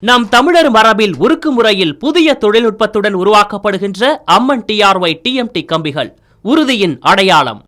நம் தமிழர் மரபில் உருக்கு முறையில் புதிய தொழில்நுட்பத்துடன் உருவாக்கப்படுகின்ற அம்மன் டிஆர்ஒய் டிஎம்டி கம்பிகள் உறுதியின் அடையாளம்.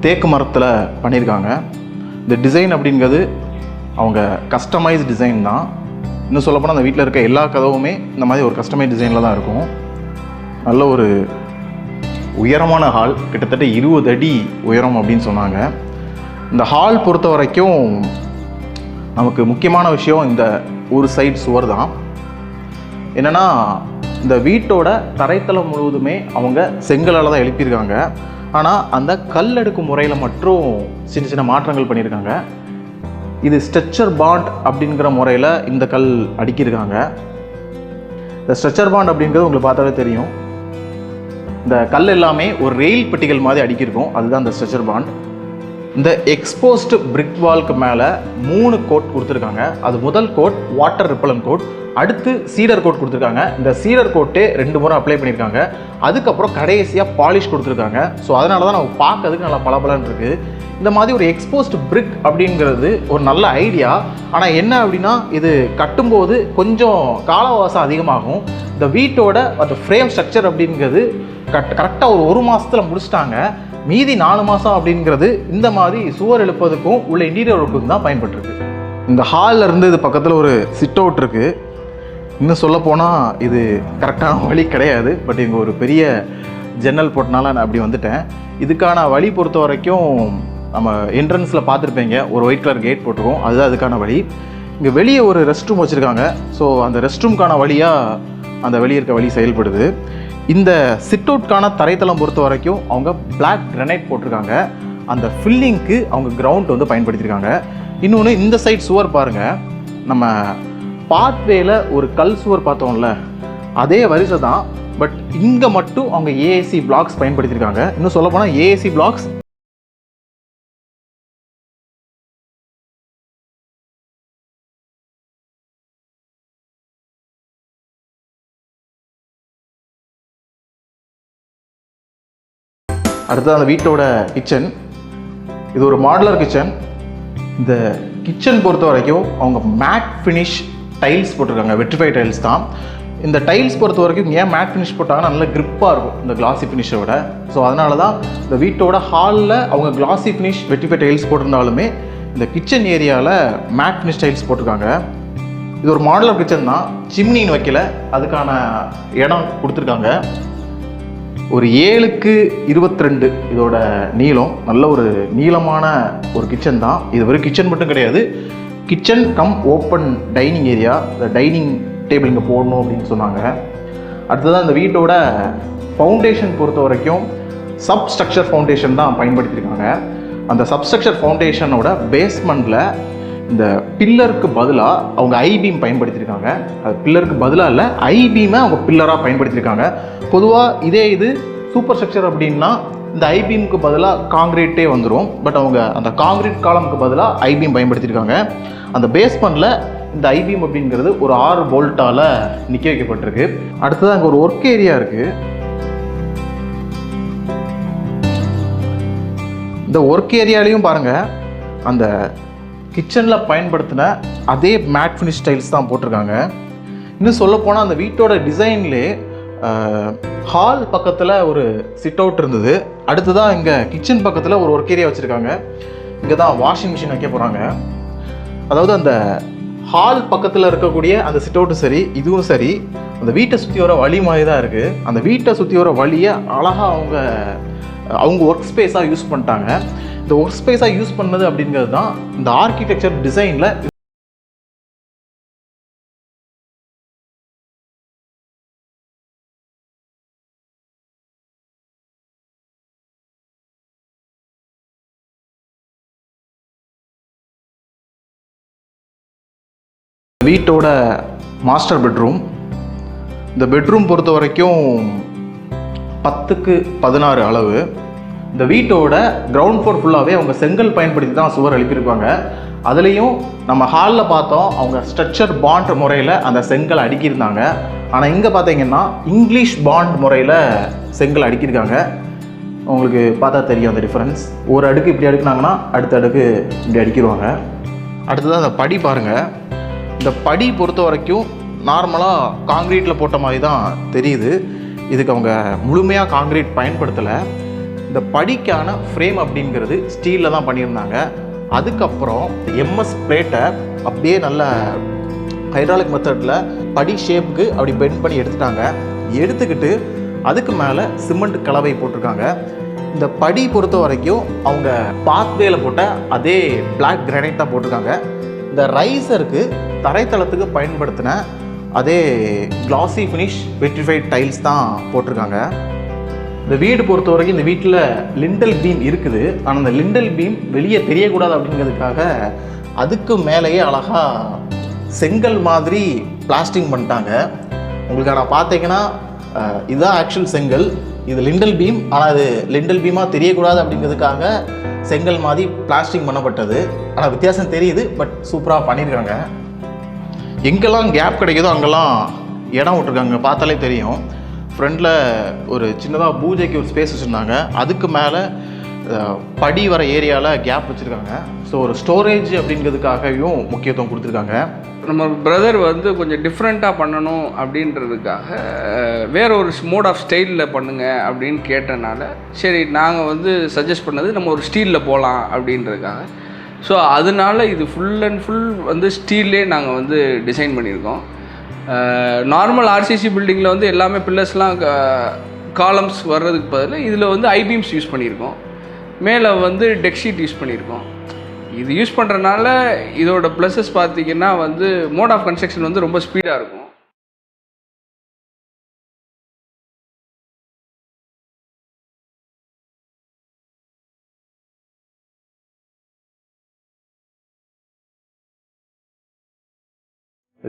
தேக்கு மரத்தில் பண்ணியிருக்காங்க. இந்த டிசைன் அப்படிங்கிறது அவங்க கஸ்டமைஸ் டிசைன் தான். இன்னும் சொல்லப்போனால் அந்த வீட்டில் இருக்க எல்லா கதவுமே இந்த மாதிரி ஒரு கஸ்டமைஸ் டிசைனில் தான் இருக்கும். நல்ல ஒரு உயரமான ஹால், கிட்டத்தட்ட 20 அடி உயரம் அப்படின்னு சொன்னாங்க. இந்த ஹால் பொறுத்த வரைக்கும் நமக்கு முக்கியமான விஷயம் இந்த ஒரு சைடு சுவர் தான். என்னென்னா இந்த வீட்டோட தரைத்தளம் முழுவதுமே அவங்க செங்கலால் தான் எழுப்பியிருக்காங்க. ஆனால் அந்த கல் அடுக்கு முறையில் மட்டும் சின்ன சின்ன மாற்றங்கள் பண்ணியிருக்காங்க. இது ஸ்ட்ரெச்சர் பாண்ட் அப்படிங்கிற முறையில் இந்த கல் அடுக்கியிருக்காங்க. இந்த ஸ்ட்ரெச்சர் பாண்ட் அப்படிங்கிறது உங்களுக்கு பார்த்தாலே தெரியும். இந்த கல் எல்லாமே ஒரு ரெயில் பெட்டிகள் மாதிரி அடுக்கியிருக்கும். அதுதான் இந்த ஸ்ட்ரெச்சர் பாண்ட். இந்த எக்ஸ்போஸ்டு பிரிக் வால்க்கு மேலே 3 கோட் கொடுத்துருக்காங்க. அது முதல் கோட் வாட்டர் ரிப்பலன் கோட், அடுத்து சீடர் கோட் கொடுத்துருக்காங்க. இந்த சீடர் கோட்டே 2 முறை அப்ளை பண்ணியிருக்காங்க. அதுக்கப்புறம் கடைசியாக பாலிஷ் கொடுத்துருக்காங்க. ஸோ அதனால தான் நம்ம பார்க்கறதுக்கு நல்லா பளபளன்னு இருக்குது. இந்த மாதிரி ஒரு எக்ஸ்போஸ்டு பிரிக் அப்படிங்கிறது ஒரு நல்ல ஐடியா. ஆனால் என்ன அப்படின்னா இது கட்டும்போது கொஞ்சம் காலவாசம் அதிகமாகும். இந்த வீட்டோட அந்த ஃப்ரேம் ஸ்ட்ரக்சர் அப்படிங்கிறது கரெக்டாக ஒரு மாதத்தில் முடிச்சிட்டாங்க. மீதி 4 மாதம் அப்படிங்கிறது இந்த மாதிரி சுவர் எழுப்பதுக்கும் உள்ள இன்டீரியர் ஒர்க்குக்கும் தான் பயன்பட்டுருக்கு. இந்த ஹாலில் இருந்து இது பக்கத்தில் ஒரு சிட் அவுட் இருக்குது. இன்னும் சொல்ல போனால் இது கரெக்டான வழி கிடையாது. பட் இங்கே ஒரு பெரிய ஜன்னல் போட்டனால நான் அப்படி வந்துட்டேன். இதுக்கான வழி பொறுத்த வரைக்கும் நம்ம என்ட்ரன்ஸில் பார்த்துருப்பீங்க, ஒரு ஒயிட் கலர் கேட் போட்டிருக்கோம், அதுதான் அதுக்கான வழி. இங்கே வெளியே ஒரு ரெஸ்ட் ரூம் வச்சுருக்காங்க. ஸோ அந்த ரெஸ்ட் ரூம்க்கான வழியாக அந்த வெளியே இருக்க வழி செயல்படுது. இந்த சிட் அவுட்கான தரைத்தளம் பொறுத்த வரைக்கும் அவங்க பிளாக் கிரானைட் போட்டிருக்காங்க. அந்த ஃபில்லிங்க்கு அவங்க கிரவுண்ட் வந்து பயன்படுத்தியிருக்காங்க. இன்னொன்று, இந்த சைட் சுவர் பாருங்கள், நம்ம பாத்வேல ஒரு கல் சுவர் பார்த்தோம்ல, அதே வரிசை தான். பட் இங்கே மட்டும் அவங்க ஏஏசி பிளாக்ஸ் பயன்படுத்தியிருக்காங்க. இன்னும் சொல்ல போனால் ஏஏசி பிளாக்ஸ் அடுத்தது அந்த வீட்டோட கிச்சன். இது ஒரு மாடுலர் கிச்சன். இந்த கிச்சன் பொறுத்த வரைக்கும் அவங்க மேட் ஃபினிஷ் டைல்ஸ் போட்டிருக்காங்க, வெட்ரிஃபை டைல்ஸ் தான். இந்த டைல்ஸ் பொறுத்த வரைக்கும் ஏன் மேட் ஃபினிஷ் போட்டாங்கன்னா நல்ல கிரிப்பாக இருக்கும் இந்த கிளாசி ஃபினிஷை விட. ஸோ அதனால தான் இந்த வீட்டோட ஹாலில் அவங்க கிளாசி ஃபினிஷ் வெட்ரிஃபை டைல்ஸ் போட்டிருந்தாலுமே இந்த கிச்சன் ஏரியாவில் மேட் ஃபினிஷ் டைல்ஸ் போட்டிருக்காங்க. இது ஒரு மாடுலர் கிச்சன் தான், சிம்னின்னு வைக்கல, அதுக்கான இடம் கொடுத்துருக்காங்க. ஒரு 7x22 இதோட நீளம். நல்ல ஒரு நீளமான ஒரு கிச்சன் தான். இது வெறும் கிச்சன் மட்டும் கிடையாது, kitchen come open dining area. இந்த டைனிங் டேபிள் இங்கே போடணும் அப்படின்னு சொன்னாங்க. அடுத்ததான் இந்த வீட்டோட ஃபவுண்டேஷன் பொறுத்த வரைக்கும் சப்ஸ்ட்ரக்சர் ஃபவுண்டேஷன் தான் பயன்படுத்தியிருக்காங்க. அந்த சப்ஸ்ட்ரக்சர் ஃபவுண்டேஷனோட பேஸ்மெண்ட்டில் இந்த பில்லருக்கு பதிலாக அவங்க ஐபீம் பயன்படுத்தியிருக்காங்க. அது பில்லருக்கு பதிலாக இல்லை, ஐபீமை அவங்க பில்லராக பயன்படுத்தியிருக்காங்க. பொதுவாக இது சூப்பர் ஸ்ட்ரக்சர் அப்படின்னா இந்த ஐபீமுக்கு பதிலாக காங்கிரீட்டே வந்துடும். பட் அவங்க அந்த காங்கிரீட் காலமுக்கு பதிலாக ஐபீம் பயன்படுத்தியிருக்காங்க. அந்த பேஸ்மெண்ட்டில் இந்த ஐபீம் அப்படிங்கிறது ஒரு 6 போல்ட்டால் நிற்க வைக்கப்பட்டிருக்கு. அடுத்தது அங்கே ஒரு ஒர்க் ஏரியா இருக்குது. இந்த ஒர்க் ஏரியாலையும் பாருங்கள், அந்த கிச்சனில் பயன்படுத்தின அதே மேட் ஃபினிஷ் டைல்ஸ் தான் போட்டிருக்காங்க. இன்னும் சொல்லப்போனால் அந்த வீட்டோட டிசைன்லே ஹால் பக்கத்தில் ஒரு சிட் அவுட் இருந்தது. அடுத்ததாக இங்கே கிச்சன் பக்கத்தில் ஒரு ஒர்க் ஏரியா வச்சுருக்காங்க. இங்கே தான் வாஷிங் மிஷின் வைக்க போகிறாங்க. அதாவது அந்த ஹால் பக்கத்தில் இருக்கக்கூடிய அந்த சிட் அவுட்டும் சரி, இதுவும் சரி, அந்த வீட்டை சுற்றி வர வழி மாதிரி தான் இருக்குது. அந்த வீட்டை சுற்றி வர வழியை அழகாக அவங்க ஒர்க் ஸ்பேஸாக யூஸ் பண்ணிட்டாங்க. இந்த ஒர்க் ஸ்பேஸாக யூஸ் பண்ணது அப்படிங்கிறது தான் இந்த ஆர்கிடெக்சர் டிசைனில் வீட்டோட மாஸ்டர் பெட்ரூம். இந்த பெட்ரூம் பொறுத்த வரைக்கும் 10x16 அளவு. இந்த வீட்டோட கிரவுண்ட் ஃப்ளோர் ஃபுல்லாகவே அவங்க செங்கல் பயன்படுத்தி தான் சுவர் எழுப்பியிருப்பாங்க. அதுலேயும் நம்ம ஹாலில் பார்த்தோம், அவங்க ஸ்ட்ரக்சர் பாண்ட் முறையில் அந்த செங்கல் அடுக்கியிருந்தாங்க. ஆனால் இங்கே பார்த்தீங்கன்னா இங்கிலீஷ் பாண்ட் முறையில் செங்கல் அடுக்கியிருக்காங்க. உங்களுக்கு பார்த்தா தெரியும் அந்த டிஃப்ரென்ஸ். ஒரு அடுக்கு இப்படி அடுக்குனாங்கன்னா அடுத்த அடுக்கு இப்படி அடிக்கிடுவாங்க. அடுத்தது அந்த படி பாருங்கள். இந்த படி பொறுத்த வரைக்கும் நார்மலாக காங்கிரீட்டில் போட்ட மாதிரி தான் தெரியுது. இதுக்கு அவங்க முழுமையாக காங்கிரீட் பயன்படுத்தலை. இந்த படிக்கான ஃப்ரேம் அப்படிங்கிறது ஸ்டீலில் தான் பண்ணியிருந்தாங்க. அதுக்கப்புறம் எம்எஸ் பிளேட்டை அப்படியே நல்ல ஹைட்ராலிக் மெத்தடில் படி ஷேப்புக்கு அப்படி பெண்ட் பண்ணி எடுத்துட்டாங்க. எடுத்துக்கிட்டு அதுக்கு மேலே சிமெண்ட் கலவை போட்டிருக்காங்க. இந்த படி பொறுத்த வரைக்கும் அவங்க பாத்வேல போட்ட அதே பிளாக் கிரானைட் தான் போட்டிருக்காங்க. இந்த ரைசருக்கு தரைத்தளத்துக்கு பயன்படுத்தின அதே கிளாசி ஃபினிஷ் வெட்ரிஃபைட் டைல்ஸ் தான் போட்டிருக்காங்க. இந்த வீடு பொறுத்த வரைக்கும் இந்த வீட்டில் லிண்டல் பீம் இருக்குது. ஆனால் அந்த லிண்டல் பீம் வெளியே தெரியக்கூடாது அப்படிங்கிறதுக்காக அதுக்கு மேலேயே அழகாக செங்கல் மாதிரி பிளாஸ்டிங் பண்ணிட்டாங்க. உங்களுக்கு நான் பார்த்தீங்கன்னா இதுதான் ஆக்சுவல் செங்கல், இது லிண்டல் பீம். ஆனால் அது லிண்டல் பீமாக தெரியக்கூடாது அப்படிங்கிறதுக்காக செங்கல் மாதிரி பிளாஸ்டிங் பண்ணப்பட்டது. ஆனால் வித்தியாசம் தெரியுது, பட் சூப்பராக பண்ணியிருக்காங்க. எங்கெல்லாம் கேப் கிடைக்குதோ அங்கெல்லாம் இடம் விட்டுருக்காங்க, பார்த்தாலே தெரியும். ஃப்ரண்டில் ஒரு சின்னதாக பூஜைக்கு ஒரு ஸ்பேஸ் வச்சுருந்தாங்க. அதுக்கு மேலே படி வர ஏரியாவில் கேப் வச்சுருக்காங்க. ஸோ ஒரு ஸ்டோரேஜ் அப்படிங்கிறதுக்காகவும் முக்கியத்துவம் கொடுத்துருக்காங்க. நம்ம பிரதர் வந்து கொஞ்சம் டிஃப்ரெண்ட்டாக பண்ணணும் அப்படின்றதுக்காக வேற ஒரு மோட் ஆஃப் ஸ்டைலில் பண்ணுங்க அப்படின்னு கேட்டனால சரி நாங்கள் வந்து சஜஸ்ட் பண்ணது நம்ம ஒரு ஸ்டீலில் போகலாம் அப்படின்றதுக்காக. ஸோ அதனால இது ஃபுல் அண்ட் ஃபுல் வந்து ஸ்டீல்லே நாங்கள் வந்து டிசைன் பண்ணியிருக்கோம். நார்மல் ஆர்சிசி பில்டிங்கில் வந்து எல்லாமே பில்லர்ஸ்லாம் காலம்ஸ் வர்றதுக்கு பதில் இதில் வந்து ஐபீம்ஸ் யூஸ் பண்ணியிருக்கோம். மேலே வந்து டெக் ஷீட் யூஸ் பண்ணியிருக்கோம். இது யூஸ் பண்ணுறதுனால இதோட ப்ளஸஸ் பார்த்திங்கன்னா வந்து மோட் ஆஃப் கன்ஸ்ட்ரக்ஷன் வந்து ரொம்ப ஸ்பீடாக இருக்கும்.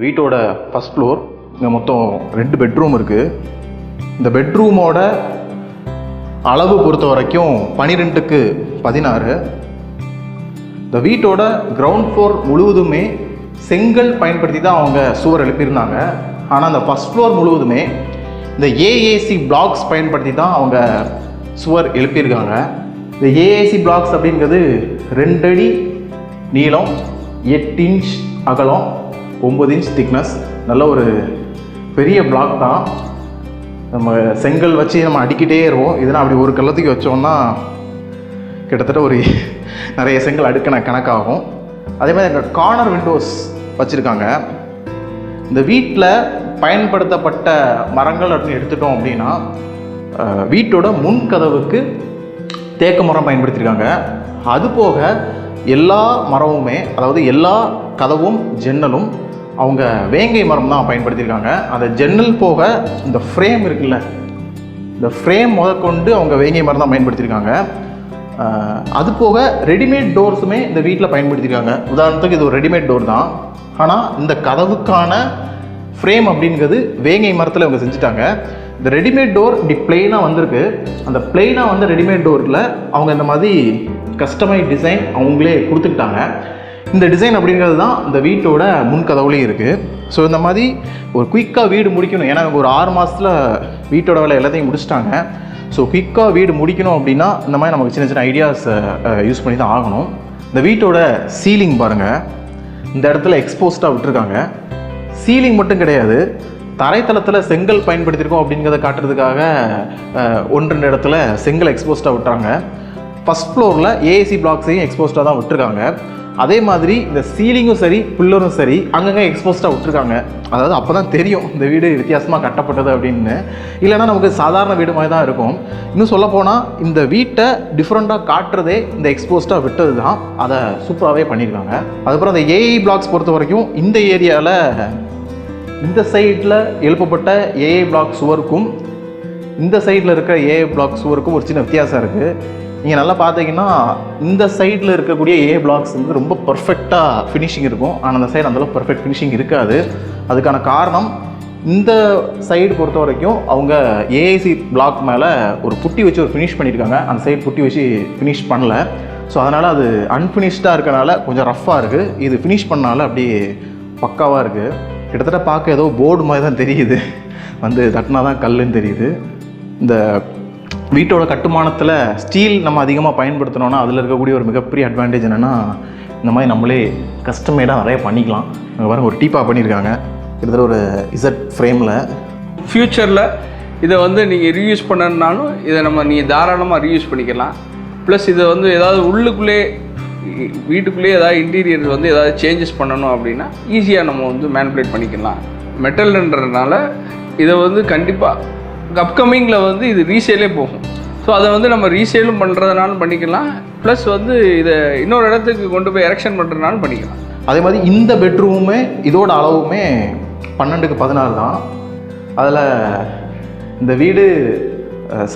வீட்டோட ஃபஸ்ட் ஃப்ளோர். இங்கே மொத்தம் 2 பெட்ரூம் இருக்குது. இந்த பெட்ரூமோட அளவு பொறுத்த வரைக்கும் 12க்கு 16. இந்த வீட்டோட கிரவுண்ட் ஃப்ளோர் முழுவதுமே செங்கல் பயன்படுத்தி தான் அவங்க சுவர் எழுப்பியிருந்தாங்க. ஆனால் அந்த ஃபஸ்ட் ஃப்ளோர் முழுவதுமே இந்த ஏஏசி பிளாக்ஸ் பயன்படுத்தி தான் அவங்க சுவர் எழுப்பியிருக்காங்க. இந்த ஏஏசி பிளாக்ஸ் அப்படிங்கிறது 2 அடி நீளம், 8 இன்ச் அகலம், 9 இன்ச் திக்னஸ். நல்ல ஒரு பெரிய பிளாக் தான். நம்ம செங்கல் வச்சு நம்ம அடிக்கிட்டே இருவோம். இதெல்லாம் அப்படி ஒரு கல்லத்துக்கு வச்சோம்னா கிட்டத்தட்ட ஒரு நிறைய செங்கல் அடுக்கின கணக்காகும். அதே மாதிரி இந்த கார்னர் விண்டோஸ் வச்சுருக்காங்க. இந்த வீட்டில் பயன்படுத்தப்பட்ட மரங்கள் அப்படின்னு எடுத்துட்டோம் அப்படின்னா வீட்டோட முன்கதவுக்கு தேக்கு மரம் பயன்படுத்தியிருக்காங்க. அதுபோக எல்லா மரமுமே, அதாவது எல்லா கதவும் ஜன்னலும் அவங்க வேங்கை மரம் தான் பயன்படுத்தியிருக்காங்க. அந்த ஜன்னல் போக இந்த ஃப்ரேம் இருக்குல்ல, இந்த ஃப்ரேம் முதற்கொண்டு அவங்க வேங்கை மரம் தான் பயன்படுத்தியிருக்காங்க. அது போக ரெடிமேட் டோர்ஸுமே இந்த வீட்டில் பயன்படுத்தியிருக்காங்க. உதாரணத்துக்கு இது ஒரு ரெடிமேட் டோர் தான், ஆனால் இந்த கதவுக்கான ஃப்ரேம் அப்படிங்கிறது வேங்கை மரத்தில் இவங்க செஞ்சுட்டாங்க. இந்த ரெடிமேட் டோர் இப்படி பிளெயினாக வந்திருக்கு. அந்த பிளெயினாக வந்து ரெடிமேட் டோரில் அவங்க இந்த மாதிரி கஸ்டமைஸ் டிசைன் அவங்களே கொடுத்துக்கிட்டாங்க. இந்த டிசைன் அப்படிங்கிறது தான் இந்த வீட்டோட முன்கதவுலேயும் இருக்குது. ஸோ இந்த மாதிரி ஒரு குயிக்காக வீடு முடிக்கணும், ஏன்னா ஒரு 6 மாதத்தில் வீட்டோட வேலை எல்லாத்தையும் முடிச்சிட்டாங்க. ஸோ குயிக்காக வீடு முடிக்கணும் அப்படின்னா இந்த மாதிரி நமக்கு சின்ன சின்ன ஐடியாஸ் யூஸ் பண்ணி தான் ஆகணும். இந்த வீட்டோட சீலிங் பாருங்கள், இந்த இடத்துல எக்ஸ்போஸ்டாக விட்டுருக்காங்க. சீலிங் மட்டும் கிடையாது, தரைத்தளத்தில் செங்கல் பயன்படுத்தியிருக்கோம் அப்படிங்கிறத காட்டுறதுக்காக 1-2 இடத்துல செங்கல் எக்ஸ்போஸ்டாக விட்டுறாங்க. ஃபஸ்ட் ஃப்ளோரில் ஏஏசி பிளாக்ஸையும் எக்ஸ்போஸ்டாக தான் விட்டுருக்காங்க. அதே மாதிரி இந்த சீலிங்கும் சரி பில்லரும் சரி அங்கங்கே எக்ஸ்போஸ்டாக விட்டுருக்காங்க. அதாவது அப்போ தான் தெரியும் இந்த வீடு வித்தியாசமாக கட்டப்பட்டது அப்படின்னு. இல்லைனா நமக்கு சாதாரண வீடு மாதிரி தான் இருக்கும். இன்னும் சொல்லப்போனால் இந்த வீட்டை டிஃப்ரெண்ட்டாக காட்டுறதே இந்த எக்ஸ்போஸ்டாக விட்டது தான். அதை சூப்பராகவே பண்ணியிருக்காங்க. அதுக்கப்புறம் அந்த ஏஐ பிளாக்ஸ் பொறுத்த வரைக்கும் இந்த ஏரியாவில் இந்த சைடில் எழுப்பப்பட்ட ஏஐ பிளாக் சுவருக்கும் இந்த சைடில் இருக்கிற ஏஐ பிளாக் சுவருக்கும் ஒரு சின்ன வித்தியாசம் இருக்குது. நீங்கள் நல்லா பார்த்தீங்கன்னா இந்த சைடில் இருக்கக்கூடிய ஏ பிளாக்ஸ் வந்து ரொம்ப பர்ஃபெக்டாக ஃபினிஷிங் இருக்கும், ஆனால் அந்த சைடு அந்தளவுக்கு பர்ஃபெக்ட் ஃபினிஷிங் இருக்காது. அதுக்கான காரணம் இந்த சைடு பொறுத்த வரைக்கும் அவங்க ஏஐசி பிளாக் மேலே ஒரு புட்டி வச்சு ஒரு ஃபினிஷ் பண்ணியிருக்காங்க. அந்த சைடு புட்டி வச்சு ஃபினிஷ் பண்ணல. ஸோ அதனால் அது அன்ஃபினிஷ்டாக இருக்கனால கொஞ்சம் ரஃப்பாக இருக்குது. இது ஃபினிஷ் பண்ணால அப்படியே பக்காவாக இருக்குது. கிட்டத்தட்ட பார்க்க ஏதோ போர்டு மாதிரி தான் தெரியுது, வந்து தட்டினா தான் கல்லுன்னு தெரியுது. இந்த வீட்டோட கட்டுமானத்தில் ஸ்டீல் நம்ம அதிகமாக பயன்படுத்தினோன்னா அதில் இருக்கக்கூடிய ஒரு மிகப்பெரிய அட்வான்டேஜ் என்னென்னா இந்த மாதிரி நம்மளே கஸ்டமேடாக நிறைய பண்ணிக்கலாம். அங்கே பாருங்க ஒரு டீப்பா பண்ணியிருக்காங்க, கிட்டத்தட்ட ஒரு இசட் ஃப்ரேமில். ஃப்யூச்சரில் இதை வந்து நீங்கள் ரீயூஸ் பண்ணணுன்னாலும் இதை நீங்கள் தாராளமாக ரீயூஸ் பண்ணிக்கலாம். ப்ளஸ் இதை வந்து ஏதாவது உள்ளுக்குள்ளே வீட்டுக்குள்ளேயே ஏதாவது இன்டீரியர் வந்து ஏதாவது சேஞ்சஸ் பண்ணணும் அப்படின்னா ஈஸியாக நம்ம வந்து மேனிபுலேட் பண்ணிக்கலாம். மெட்டல்ன்றதுனால இதை வந்து கண்டிப்பாக அப்கமிங்கில் வந்து இது ரீசேலே போகும். ஸோ அதை வந்து நம்ம ரீசேலும் பண்ணுறதுனாலும் பண்ணிக்கலாம், ப்ளஸ் வந்து இதை இன்னொரு இடத்துக்கு கொண்டு போய் எரெக்ஷன் பண்ணுறதுனாலும் பண்ணிக்கலாம். அதே மாதிரி இந்த பெட்ரூமுமே இதோட அளவுமே 12க்கு 16 தான். அதில் இந்த வீடு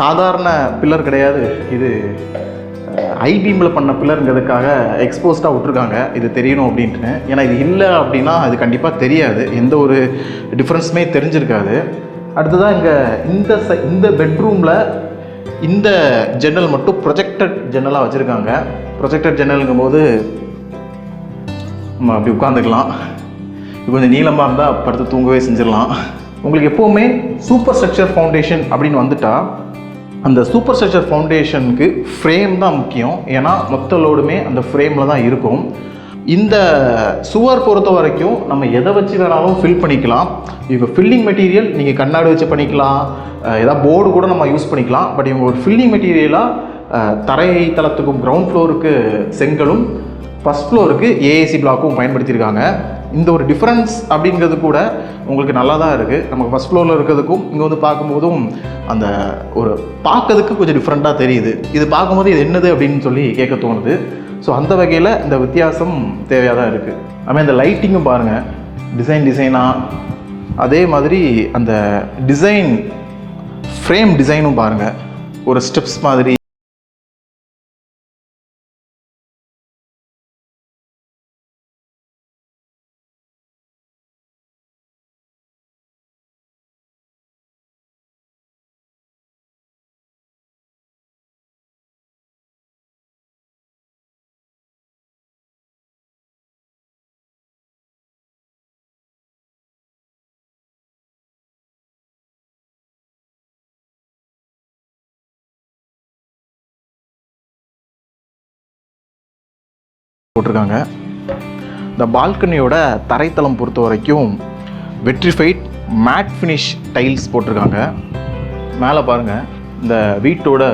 சாதாரண பில்லர் கிடையாது, இது ஐபீமில் பண்ண பில்லருங்கிறதுக்காக எக்ஸ்போஸ்டாக விட்ருக்காங்க. இது தெரியணும் அப்படின்ட்டு. ஏன்னா இது இல்லை அப்படின்னா அது கண்டிப்பாக தெரியாது, எந்த ஒரு டிஃப்ரென்ஸுமே தெரிஞ்சிருக்காது. அடுத்ததாக இங்கே இந்த பெட்ரூமில் இந்த ஜன்னல் மட்டும் ப்ரொஜெக்டட் ஜன்னலாக வச்சுருக்காங்க. ப்ரொஜெக்டட் ஜன்னலுங்கும் போது நம்ம அப்படி உட்காந்துக்கலாம். இது கொஞ்சம் நீளமாக இருந்தால் படுத்து தூங்கவே செஞ்சிடலாம். உங்களுக்கு எப்போவுமே சூப்பர் ஸ்ட்ரக்சர் ஃபவுண்டேஷன் அப்படின்னு வந்துட்டால் அந்த சூப்பர் ஸ்ட்ரக்சர் ஃபவுண்டேஷனுக்கு ஃப்ரேம் தான் முக்கியம். ஏன்னா மொத்த லோடுமே அந்த ஃப்ரேமில் தான் இருக்கும். இந்த சுவர் பொறுத்த வரைக்கும் நம்ம எதை வச்சு வேணாலும் ஃபில் பண்ணிக்கலாம். இப்போ ஃபில்லிங் மெட்டீரியல் நீங்கள் கண்ணாடி வச்சு பண்ணிக்கலாம், ஏதாவது போர்டு கூட நம்ம யூஸ் பண்ணிக்கலாம். பட் இவங்க ஒரு ஃபில்லிங் மெட்டீரியலாக தரை தளத்துக்கும் கிரவுண்ட் ஃப்ளோருக்கு செங்கலும் ஃபஸ்ட் ஃப்ளோருக்கு ஏஏசி பிளாக்கும் பயன்படுத்தியிருக்காங்க. இந்த ஒரு டிஃப்ரென்ஸ் அப்படிங்கிறது கூட உங்களுக்கு நல்லா தான் இருக்குது. நமக்கு ஃபஸ்ட் ஃப்ளோரில் இருக்கிறதுக்கும் இங்கே வந்து பார்க்கும்போதும் அந்த ஒரு பார்க்கறதுக்கு கொஞ்சம் டிஃப்ரெண்ட்டாக தெரியுது. இது பார்க்கும்போது இது என்னது அப்படின்னு சொல்லி கேட்க தோணுது. ஸோ அந்த வகையில் இந்த வித்தியாசம் தேவையாக தான் இருக்குது. அதுமாதிரி இந்த லைட்டிங்கும் பாருங்கள், டிசைனாக, அதே மாதிரி அந்த டிசைன் ஃப்ரேம் டிசைனும் பாருங்கள், ஒரு ஸ்டெப்ஸ் மாதிரி. போட்டிருக்காங்க. இந்த பால்கனியோட தரைத்தளம் பொறுத்த வரைக்கும் வெட்ரிஃபைட் மேட் ஃபினிஷ் டைல்ஸ் போட்டிருக்காங்க. மேலே பாருங்கள், இந்த வீட்டோட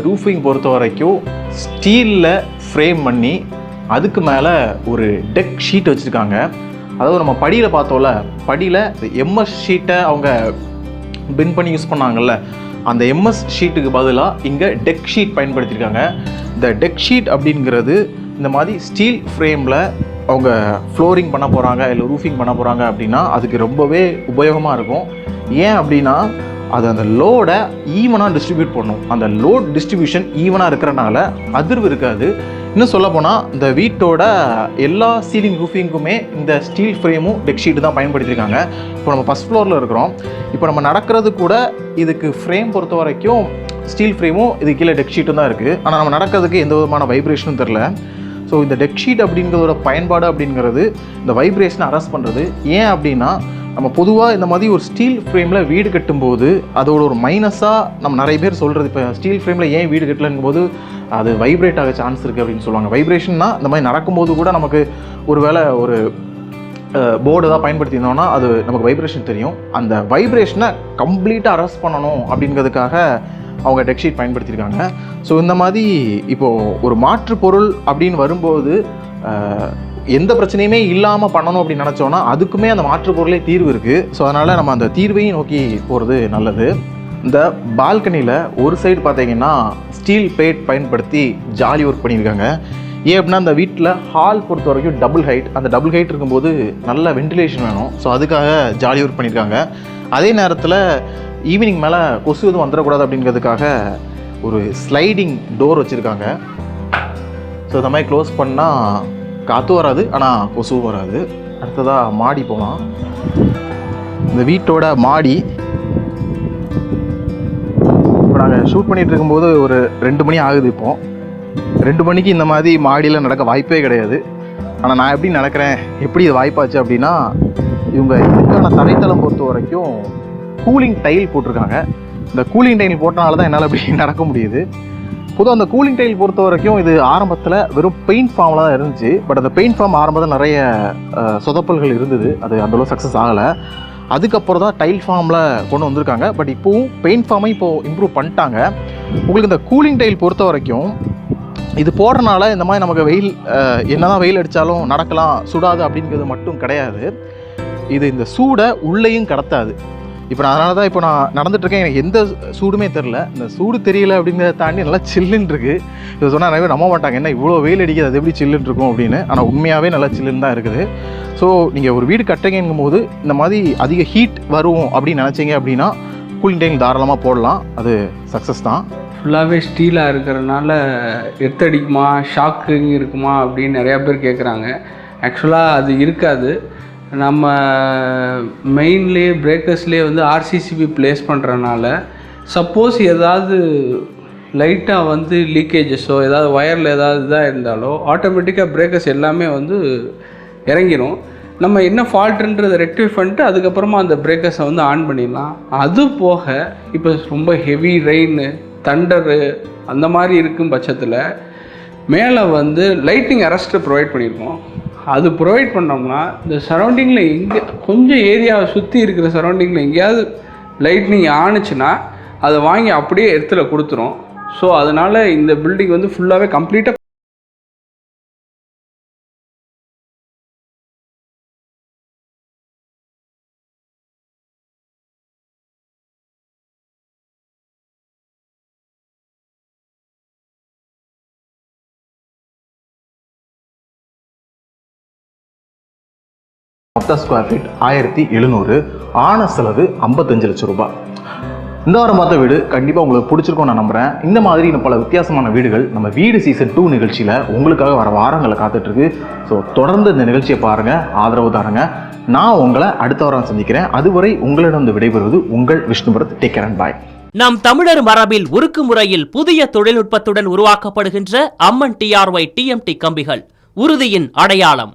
ரூஃபிங் பொறுத்த வரைக்கும் ஸ்டீலில் ஃப்ரேம் பண்ணி அதுக்கு மேலே ஒரு டெக் ஷீட் வச்சுருக்காங்க. அதாவது நம்ம படியில் பார்த்தோம்ல, படியில் எம்எஸ் ஷீட்டை அவங்க பின் பண்ணி யூஸ் பண்ணாங்கல்ல, அந்த எம்எஸ் ஷீட்டுக்கு பதிலாக இங்கே டெக் ஷீட் பயன்படுத்தியிருக்காங்க. இந்த டெக் ஷீட் அப்படிங்கிறது இந்த மாதிரி ஸ்டீல் ஃப்ரேமில் அவங்க ஃப்ளோரிங் பண்ண போகிறாங்க இல்லை ரூஃபிங் பண்ண போகிறாங்க அப்படின்னா அதுக்கு ரொம்பவே உபயோகமாக இருக்கும். ஏன் அப்படின்னா அது அந்த லோடை ஈவனாக டிஸ்ட்ரிபியூட் பண்ணும். அந்த லோட் டிஸ்ட்ரிபியூஷன் ஈவனாக இருக்கிறனால அதிர்வு இருக்காது. இன்னும் சொல்ல போனால் இந்த வீட்டோட எல்லா சீலிங் ரூஃபிங்குமே இந்த ஸ்டீல் ஃப்ரேமும் டெக் ஷீட்டு தான் பயன்படுத்தியிருக்காங்க. இப்போ நம்ம ஃபஸ்ட் ஃப்ளோரில் இருக்கிறோம். இப்போ நம்ம நடக்கிறது கூட இதுக்கு ஃப்ரேம் பொறுத்த வரைக்கும் ஸ்டீல் ஃப்ரேமும் இது கீழே டெக் ஷீட்டும் தான் இருக்குது. ஆனால் நம்ம நடக்கிறதுக்கு எந்த விதமான வைப்ரேஷனும் தெரில. ஸோ இந்த டெக் ஷீட் அப்படிங்கிறதோட பயன்பாடு அப்படிங்கிறது இந்த வைப்ரேஷனை அரெஸ்ட் பண்ணுறது. ஏன் அப்படின்னா நம்ம பொதுவாக இந்த மாதிரி ஒரு ஸ்டீல் ஃப்ரேமில் வீடு கட்டும்போது அதோட ஒரு மைனஸாக நம்ம நிறைய பேர் சொல்கிறது, இப்போ ஸ்டீல் ஃப்ரேமில் ஏன் வீடு கட்டலங்கும் போது அது வைப்ரேட் ஆக சான்ஸ் இருக்குது அப்படின்னு சொல்லுவாங்க. வைப்ரேஷன்னா இந்த மாதிரி நடக்கும்போது கூட நமக்கு ஒரு வேளை ஒரு போர்டு தான் பயன்படுத்தியிருந்தோம்னா அது நமக்கு வைப்ரேஷன் தெரியும். அந்த வைப்ரேஷனை கம்ப்ளீட்டாக அரெஸ்ட் பண்ணணும் அப்படிங்கிறதுக்காக அவங்க டெக் ஷீட் பயன்படுத்தியிருக்காங்க. ஸோ இந்த மாதிரி இப்போது ஒரு மாற்று பொருள் அப்படின்னு வரும்போது எந்த பிரச்சனையுமே இல்லாமல் பண்ணணும் அப்படின்னு நினச்சோன்னா அதுக்குமே அந்த மாற்று பொருளே தீர்வு இருக்குது. ஸோ அதனால் நம்ம அந்த தீர்வையும் நோக்கி போகிறது நல்லது. இந்த பால்கனியில் ஒரு சைடு பார்த்தீங்கன்னா ஸ்டீல் பிளேட் பயன்படுத்தி ஜாலி ஒர்க் பண்ணியிருக்காங்க. ஏன் அப்படின்னா அந்த வீட்டில் ஹால் பொறுத்த வரைக்கும் டபுள் ஹைட், அந்த டபுள் ஹைட் இருக்கும்போது நல்ல வென்டிலேஷன் வேணும். ஸோ அதுக்காக ஜாலி ஒர்க் பண்ணியிருக்காங்க. அதே நேரத்தில் ஈவினிங் மேலே கொசு எதுவும் வந்துடக்கூடாது அப்படிங்கிறதுக்காக ஒரு ஸ்லைடிங் டோர் வச்சுருக்காங்க. ஸோ இந்த மாதிரி க்ளோஸ் பண்ணால் காற்று வராது, ஆனால் கொசுவும் வராது. அடுத்ததாக மாடி போகலாம். இந்த வீட்டோட மாடி இப்போ நாங்கள் ஷூட் பண்ணிகிட்டு இருக்கும்போது ஒரு 2 மணி ஆகுது. இப்போது 2 மணிக்கு இந்த மாதிரி மாடியில் நடக்க வாய்ப்பே கிடையாது. ஆனால் நான் எப்படி நடக்கிறேன், எப்படி இது வாய்ப்பாச்சு அப்படின்னா இவங்க இதுக்கான தரைத்தளம் பொறுத்த வரைக்கும் கூலிங் டைல் போட்டிருக்காங்க. இந்த கூலிங் டைல் போட்டனால தான் என்னால் அப்படி நடக்க முடியுது. பொதுவாக அந்த கூலிங் டைல் பொறுத்த வரைக்கும் இது ஆரம்பத்தில் வெறும் பெயிண்ட் ஃபார்மில் தான் இருந்துச்சு. பட் அந்த பெயிண்ட் ஃபார்ம் ஆரம்பத்தில் நிறைய சொதப்பல்கள் இருந்தது, அது அந்தளவு சக்ஸஸ் ஆகலை. அதுக்கப்புறம் தான் டைல் ஃபார்மில் கொண்டு வந்திருக்காங்க. பட் இப்போவும் பெயிண்ட் ஃபார்மை இப்போது இம்ப்ரூவ் பண்ணிட்டாங்க. உங்களுக்கு இந்த கூலிங் டைல் பொறுத்த வரைக்கும் இது போடுறனால இந்த மாதிரி நமக்கு வெயில் என்னதான் வெயில் அடித்தாலும் நடக்கலாம், சுடாது அப்படிங்கிறது மட்டும் கிடையாது. இது இந்த சூடை உள்ளேயும் கடத்தாது. இப்போ நான் அதனால தான் இப்போ நான் நடந்துகிட்ருக்கேன், எனக்கு எந்த சூடுமே தெரில. இந்த சூடு தெரியல அப்படிங்கிறத தாண்டி நல்லா சில்லுன்னு இருக்குது. இது சொன்னால் நிறைய நம்ப மாட்டாங்க, என்ன இவ்வளோ வெயில் அடிக்குது அது எப்படி சில்லுன்னு இருக்கும் அப்படின்னு. ஆனால் உண்மையாகவே நல்லா சில்லுன்னு தான் இருக்குது. ஸோ நீங்கள் ஒரு வீடு கட்டுறீங்கும் போது இந்த மாதிரி அதிக ஹீட் வரும் அப்படின்னு நினச்சிங்க அப்படின்னா கூலிங் டைல் தாராளமாக போடலாம், அது சக்ஸஸ் தான். ஃபுல்லாகவே ஸ்டீலாக இருக்கிறதுனால எர்த்தடிக்குமா, ஷாக்கிங் இருக்குமா அப்படின்னு நிறையா பேர் கேட்குறாங்க. ஆக்சுவலாக அது இருக்காது. நம்ம மெயின்லேயே பிரேக்கர்ஸ்லேயே வந்து ஆர்சிசிபி ப்ளேஸ் பண்ணுறனால சப்போஸ் ஏதாவது லைட்டாக வந்து லீக்கேஜஸோ ஏதாவது ஒயரில் ஏதாவது இதாக இருந்தாலோ ஆட்டோமேட்டிக்காக பிரேக்கர்ஸ் எல்லாமே வந்து இறங்கிடும். நம்ம என்ன ஃபால்ட்டுன்றதை ரெக்டிஃபை பண்ணிட்டு அதுக்கப்புறமா அந்த பிரேக்கர்ஸை வந்து ஆன் பண்ணிடலாம். அது போக இப்போ ரொம்ப ஹெவி ரெயின், தண்டரு அந்த மாதிரி இருக்கும் பட்சத்தில் மேலே வந்து லைட்டிங் அரெஸ்ட்டை ப்ரொவைட் பண்ணியிருக்கோம். அது ப்ரொவைட் பண்ணோம்னா இந்த சரௌண்டிங்கில் எங்கே கொஞ்சம் ஏரியாவை சுற்றி இருக்கிற சரௌண்டிங்கில் எங்கேயாவது லைட்னிங் ஆணுச்சுன்னா அதை வாங்கி அப்படியே இடத்துல கொடுத்துரும். ஸோ அதனால் இந்த பில்டிங் வந்து ஃபுல்லாகவே கம்ப்ளீட்டாக மொத்த ஸ்கொயர் ஃபீட் 1700, ஆன செலவு 55 லட்சம் ரூபாய். இந்த வாரம் பார்த்த வீடு கண்டிப்பாக உங்களுக்கு பிடிச்சிருக்கும் நான் நம்புகிறேன். இந்த மாதிரி இன்னும் பல வித்தியாசமான வீடுகள் நம்ம வீடு சீசன் 2 நிகழ்ச்சியில் உங்களுக்காக வர வாரங்களில் காத்துட்ருக்கு. ஸோ தொடர்ந்து இந்த நிகழ்ச்சியை பாருங்கள், ஆதரவு தாருங்க. நான் உங்களை அடுத்த வாரம் சந்திக்கிறேன். அதுவரை உங்களிடம் விடைபெறுவது உங்கள் Vishnubharath. Take care and bye. நம் தமிழர் மரபில் உருக்கு முறையில் புதிய தொழில்நுட்பத்துடன் உருவாக்கப்படுகின்ற அம்மன் TRY TMT கம்பிகள் உறுதியின் அடையாளம்.